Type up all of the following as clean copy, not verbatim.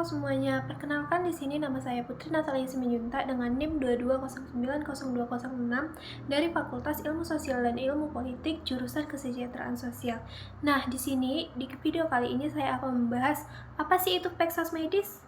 semuanya, perkenalkan di sini nama saya Putri Natalia Simanjuntak dengan NIM 22090206 dari Fakultas Ilmu Sosial dan Ilmu Politik jurusan Kesejahteraan Sosial. Nah, di sini di video kali ini saya akan membahas apa sih itu Peksas Medis?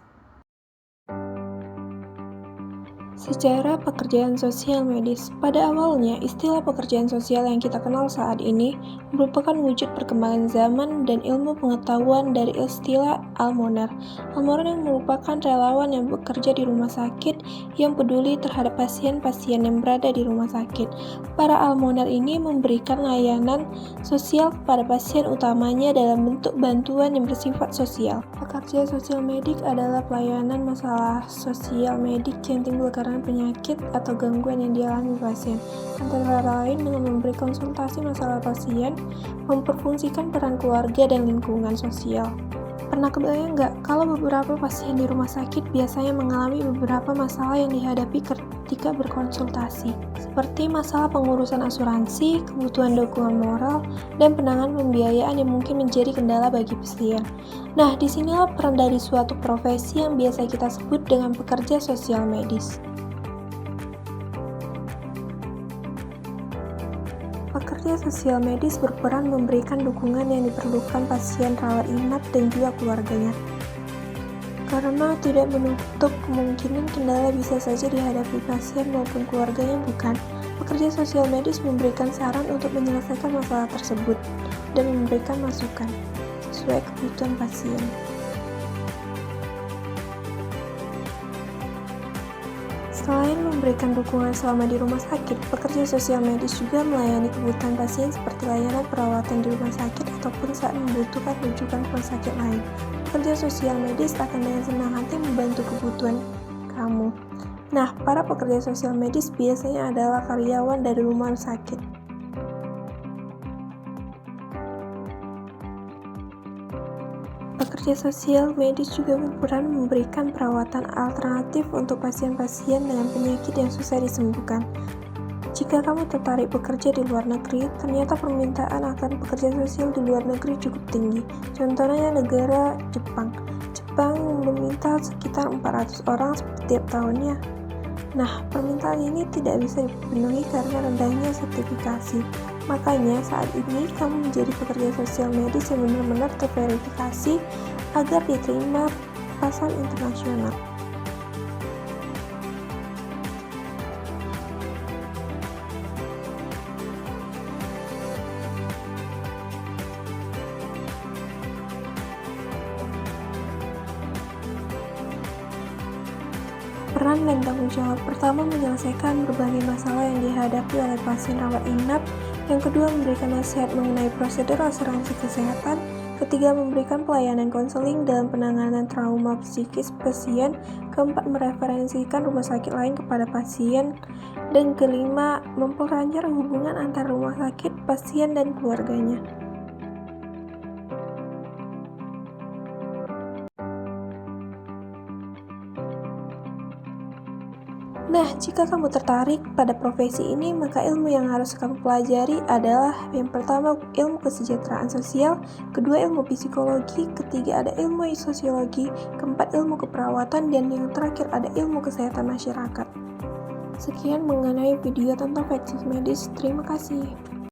Sejarah pekerjaan sosial medis. Pada awalnya, istilah pekerjaan sosial yang kita kenal saat ini merupakan wujud perkembangan zaman dan ilmu pengetahuan dari istilah almoner. Almoner yang merupakan relawan yang bekerja di rumah sakit yang peduli terhadap pasien-pasien yang berada di rumah sakit. Para almoner ini memberikan layanan sosial kepada pasien utamanya dalam bentuk bantuan yang bersifat sosial. Pekerja sosial medik adalah pelayanan masalah sosial medik yang timbul karena penyakit atau gangguan yang dialami pasien, antara lain dengan memberi konsultasi masalah pasien, memperfungsikan peran keluarga dan lingkungan sosial. Pernah kebayang nggak kalau beberapa pasien di rumah sakit biasanya mengalami beberapa masalah yang dihadapi ketika berkonsultasi, seperti masalah pengurusan asuransi, kebutuhan dukungan moral, dan penanganan pembiayaan yang mungkin menjadi kendala bagi pasien. Nah, disinilah peran dari suatu profesi yang biasa kita sebut dengan pekerja sosial medis. Pekerja sosial medis berperan memberikan dukungan yang diperlukan pasien rawat inap dan juga keluarganya. Karena tidak menutup kemungkinan kendala bisa saja dihadapi pasien maupun keluarganya bukan, pekerja sosial medis memberikan saran untuk menyelesaikan masalah tersebut dan memberikan masukan sesuai kebutuhan pasien. Selain memberikan dukungan selama di rumah sakit, pekerja sosial medis juga melayani kebutuhan pasien seperti layanan perawatan di rumah sakit ataupun saat membutuhkan rujukan ke rumah sakit lain. Pekerja sosial medis akan dengan senang hati membantu kebutuhan kamu. Nah, para pekerja sosial medis biasanya adalah karyawan dari rumah sakit. Pekerja sosial medis juga berperan memberikan perawatan alternatif untuk pasien-pasien dengan penyakit yang susah disembuhkan. Jika kamu tertarik bekerja di luar negeri, ternyata permintaan akan pekerja sosial di luar negeri cukup tinggi. Contohnya negara Jepang. Jepang meminta sekitar 400 orang setiap tahunnya. Nah, permintaan ini tidak bisa dipenuhi karena rendahnya sertifikasi. Makanya saat ini kamu menjadi pekerja sosial medis yang benar-benar terverifikasi agar diterima pasar internasional. Peran dan tanggung jawab pertama menyelesaikan berbagai masalah yang dihadapi oleh pasien rawat inap, yang kedua memberikan nasihat mengenai prosedur asuransi kesehatan, ketiga memberikan pelayanan konseling dalam penanganan trauma psikis pasien, keempat mereferensikan rumah sakit lain kepada pasien, dan kelima memperlancar hubungan antara rumah sakit, pasien, dan keluarganya. Nah, jika kamu tertarik pada profesi ini, maka ilmu yang harus kamu pelajari adalah yang pertama ilmu kesejahteraan sosial, kedua ilmu psikologi, ketiga ada ilmu sosiologi, keempat ilmu keperawatan, dan yang terakhir ada ilmu kesehatan masyarakat. Sekian mengenai video tentang Peksas Medis. Terima kasih.